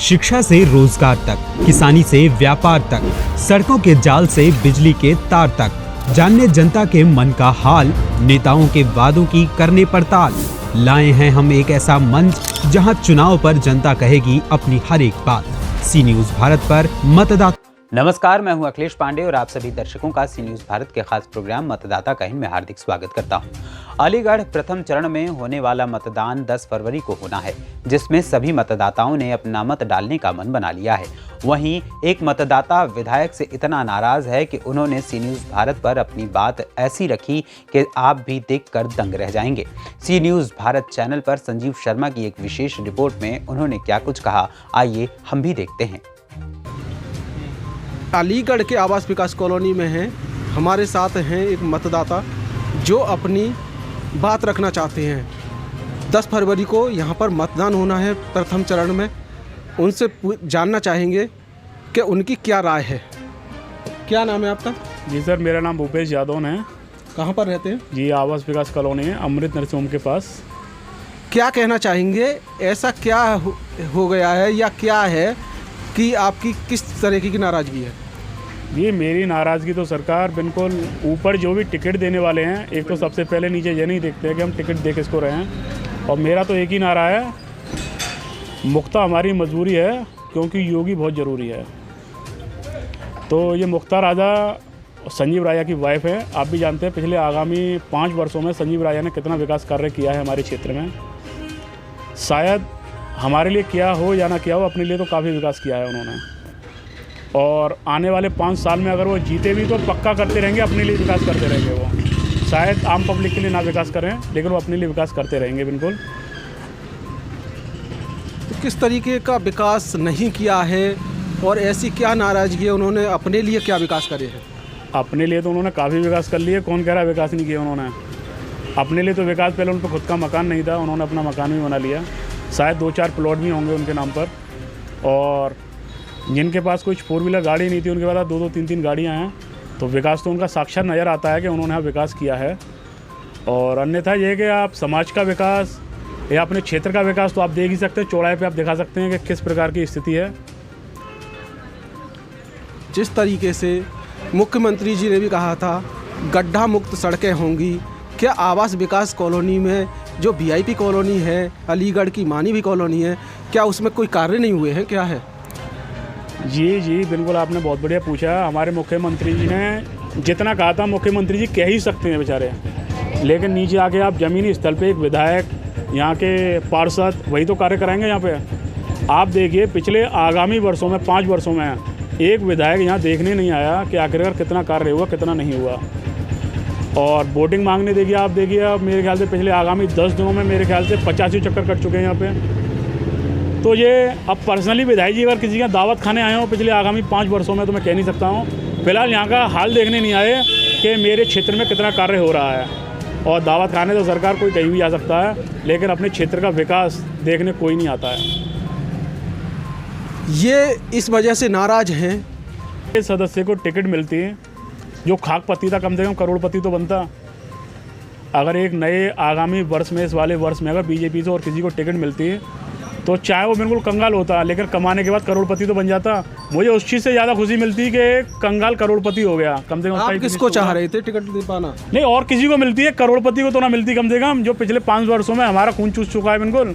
शिक्षा से रोजगार तक, किसानी से व्यापार तक, सड़कों के जाल से बिजली के तार तक, जानने जनता के मन का हाल, नेताओं के वादों की करने पड़ताल। लाए हैं हम एक ऐसा मंच जहां चुनाव पर जनता कहेगी अपनी हर एक बात। सी न्यूज़ भारत पर मतदाता। नमस्कार, मैं हूं अखिलेश पांडे और आप सभी दर्शकों का सी न्यूज़ भारत के खास प्रोग्राम मतदाता का हिंद में हार्दिक स्वागत करता हूं। अलीगढ़ प्रथम चरण में होने वाला मतदान 10 फरवरी को होना है, जिसमें सभी मतदाताओं ने अपना मत डालने का मन बना लिया है। वहीं एक मतदाता विधायक से इतना नाराज है कि उन्होंने सी न्यूज़ भारत पर अपनी बात ऐसी रखी कि आप भी देखकर दंग रह जाएंगे। सी न्यूज़ भारत चैनल पर संजीव शर्मा की एक विशेष रिपोर्ट में उन्होंने क्या कुछ कहा, आइए हम भी देखते हैं। अलीगढ़ के आवास विकास कॉलोनी में हैं, हमारे साथ हैं एक मतदाता जो अपनी बात रखना चाहते हैं। 10 फरवरी को यहाँ पर मतदान होना है प्रथम चरण में। उनसे जानना चाहेंगे कि उनकी क्या राय है। क्या नाम है आपका? जी सर, मेरा नाम भूपेश यादव है। कहाँ पर रहते हैं? जी, आवास विकास कॉलोनी है, अमृत नर्सिंग होम के पास। क्या कहना चाहेंगे, ऐसा क्या हो गया है या क्या है कि आपकी किस तरीके की नाराज़गी है? ये मेरी नाराज़गी तो सरकार बिल्कुल ऊपर जो भी टिकट देने वाले हैं, एक तो सबसे पहले नीचे ये नहीं देखते हैं कि हम टिकट दे किसको रहे हैं। और मेरा तो एक ही नारा है, मुक्ता हमारी मजबूरी है क्योंकि योगी बहुत ज़रूरी है। तो ये मुक्ता राजा संजीव राजा की वाइफ है। आप भी जानते हैं पिछले आगामी 5 वर्षों में संजीव राजा ने कितना विकास कार्य किया है हमारे क्षेत्र में। शायद हमारे लिए किया हो या ना किया हो, अपने लिए तो काफ़ी विकास किया है उन्होंने। और आने वाले 5 साल में अगर वो जीते भी तो पक्का करते रहेंगे, अपने लिए विकास करते रहेंगे। वो शायद आम पब्लिक के लिए ना विकास करें, लेकिन वो अपने लिए विकास करते रहेंगे बिल्कुल। तो किस तरीके का विकास नहीं किया है और ऐसी क्या नाराज़गी है, उन्होंने अपने लिए क्या विकास करे हैं? अपने लिए तो उन्होंने काफ़ी विकास कर लिए। कौन कह रहा है विकास नहीं किया उन्होंने? अपने लिए तो विकास, पहले उन पर खुद का मकान नहीं था, उन्होंने अपना मकान भी बना लिया। शायद 2-4 प्लॉट भी होंगे उनके नाम पर। और जिनके पास कुछ 4 व्हीलर गाड़ी नहीं थी, उनके पास 2-2, 3-3 गाड़ियाँ हैं। तो विकास तो उनका साक्षात नज़र आता है कि उन्होंने यहाँ विकास किया है। और अन्यथा ये कि आप समाज का विकास या अपने क्षेत्र का विकास तो आप देख ही सकते हैं। चौराहे पे आप दिखा सकते हैं कि किस प्रकार की स्थिति है। जिस तरीके से मुख्यमंत्री जी ने भी कहा था गड्ढा मुक्त सड़कें होंगी, क्या आवास विकास कॉलोनी में जो वीआईपी कॉलोनी है, अलीगढ़ की मानी भी कॉलोनी है, क्या उसमें कोई कार्य नहीं हुए हैं? क्या है? जी बिल्कुल, आपने बहुत बढ़िया पूछा। हमारे मुख्यमंत्री जी ने जितना कहा था, मुख्यमंत्री जी कह ही सकते हैं बेचारे, लेकिन नीचे आके आप ज़मीनी स्तर पे एक विधायक, यहाँ के पार्षद वही तो कार्य कराएंगे यहाँ पे। आप देखिए पिछले आगामी वर्षों में 5 वर्षों में एक विधायक यहाँ देखने नहीं आया कि आखिरकार कितना कार्य हुआ, कितना नहीं हुआ। और वोटिंग मांगने देखिए, आप देखिए, अब मेरे ख्याल से पिछले आगामी 10 दिनों में मेरे ख्याल से 85 चक्कर कट चुके हैं यहाँ पे। तो ये अब पर्सनली विधायक जी अगर किसी का दावत खाने आए हो पिछले आगामी 5 वर्षों में, तो मैं कह नहीं सकता हूँ। फिलहाल यहाँ का हाल देखने नहीं आए कि मेरे क्षेत्र में कितना कार्य हो रहा है। और दावत खाने तो सरकार कोई कहीं भी आ सकता है, लेकिन अपने क्षेत्र का विकास देखने कोई नहीं आता है। ये इस वजह से नाराज़ हैं। इस सदस्य को टिकट मिलती है, जो खाकपति था कम से कम करोड़पति तो बनता। अगर एक नए आगामी वर्ष में, इस वाले वर्ष में अगर बीजेपी से और किसी को टिकट मिलती है तो चाहे वो बिल्कुल कंगाल होता, लेकिन कमाने के बाद करोड़पति तो बन जाता। मुझे उस चीज़ से ज़्यादा खुशी मिलती कि कंगाल करोड़पति हो गया कम से कम। आप किसको चाह रहे थे टिकट दे पाना? नहीं, और किसी को मिलती है, करोड़पति को तो ना मिलती कम से कम, जो पिछले 5 वर्षों में हमारा खून चूस चुका है बिल्कुल।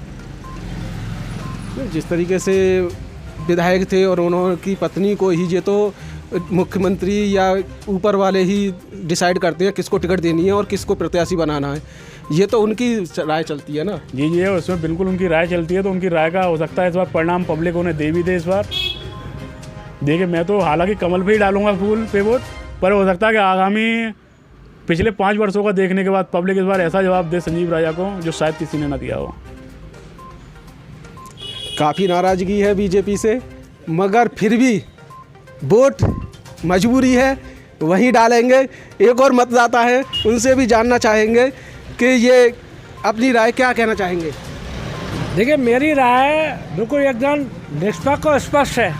जिस तरीके से विधायक थे और उन्होंने पत्नी को ही, ये तो मुख्यमंत्री या ऊपर वाले ही डिसाइड करते हैं किसको टिकट देनी है और किसको प्रत्याशी बनाना है। ये तो उनकी राय चलती है ना? जी, उसमें बिल्कुल उनकी राय चलती है। तो उनकी राय का हो सकता है इस बार परिणाम पब्लिक उन्हें दे भी दे इस बार। देखिए, मैं तो हालांकि कमल पे ही डालूंगा फूल पे वोट, पर हो सकता है कि आगामी पिछले 5 वर्षों का देखने के बाद पब्लिक इस बार ऐसा जवाब दे संजीव राजा को जो शायद किसी ने ना दिया हो। काफ़ी नाराज़गी है बीजेपी से, मगर फिर भी वोट मजबूरी है, वहीं डालेंगे। एक और मतदाता है, उनसे भी जानना चाहेंगे कि ये अपनी राय क्या कहना चाहेंगे। देखिए, मेरी राय बिल्कुल एकदम निष्पक्ष और स्पष्ट है।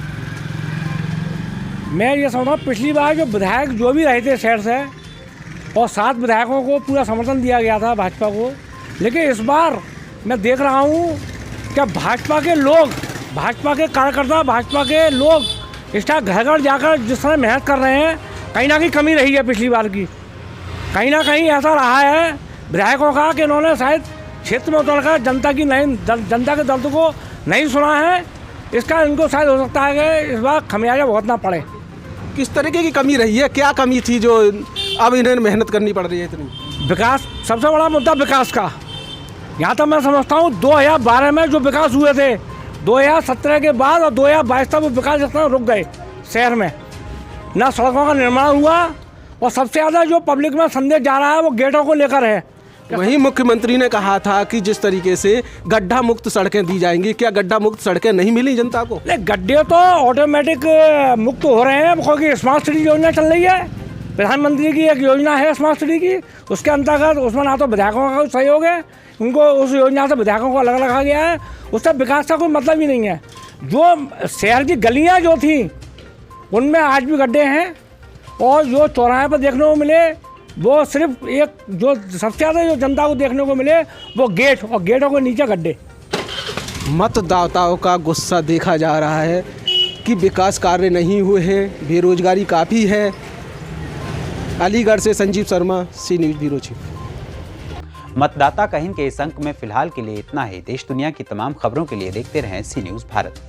मैं ये समझता हूँ पिछली बार जो विधायक जो भी रहे थे शहर से, और 7 विधायकों को पूरा समर्थन दिया गया था भाजपा को, लेकिन इस बार मैं देख रहा हूँ कि भाजपा के लोग भाजपा के कार्यकर्ता, भाजपा के लोग इस टाइम घर घर जाकर जिस तरह मेहनत कर रहे हैं, कहीं ना कहीं कमी रही है पिछली बार की। कहीं ना कहीं ऐसा रहा है विधायकों का कि इन्होंने शायद क्षेत्र में उतरकर जनता के दर्द को नहीं सुना है। इसका इनको शायद हो सकता है कि इस बार खमियाजा भुगतना पड़े। किस तरीके की कमी रही है, क्या कमी थी जो अब इन्हें मेहनत करनी पड़ रही है इतनी? विकास, सबसे बड़ा मुद्दा विकास का। यहाँ तक मैं समझता हूँ 2012 में जो विकास हुए थे, 2017 के बाद और 2022 तक वो विकास इतना रुक गए शहर में। ना सड़कों का निर्माण हुआ और सबसे ज़्यादा जो पब्लिक में संदेश जा रहा है वो गेटों को लेकर है। वहीं मुख्यमंत्री ने कहा था कि जिस तरीके से गड्ढा मुक्त सड़कें दी जाएंगी, क्या गड्ढा मुक्त सड़कें नहीं मिली जनता को? नहीं, गड्ढे तो ऑटोमेटिक मुक्त हो रहे हैं क्योंकि स्मार्ट सिटी योजना चल रही है। प्रधानमंत्री की एक योजना है स्मार्ट सिटी की, उसके अंतर्गत उसमें ना तो विधायकों का सहयोग है, उनको उस योजना से विधायकों को अलग रखा गया है। उससे विकास का कोई मतलब ही नहीं है। जो शहर की गलियाँ जो थी उनमें आज भी गड्ढे हैं और जो चौराहे पर देखने को मिले वो सिर्फ एक जो सबसे ज़्यादा जो जनता को देखने को मिले वो गेट, और गेटों के नीचे गड्ढे। मतदाताओं का गुस्सा देखा जा रहा है कि विकास कार्य नहीं हुए हैं, बेरोजगारी काफ़ी है। अलीगढ़ से संजीव शर्मा, सी न्यूज़ ब्यूरो चीफ। मतदाता कहिन के इस अंक में फिलहाल के लिए इतना ही। देश दुनिया की तमाम खबरों के लिए देखते रहें सी न्यूज़ भारत।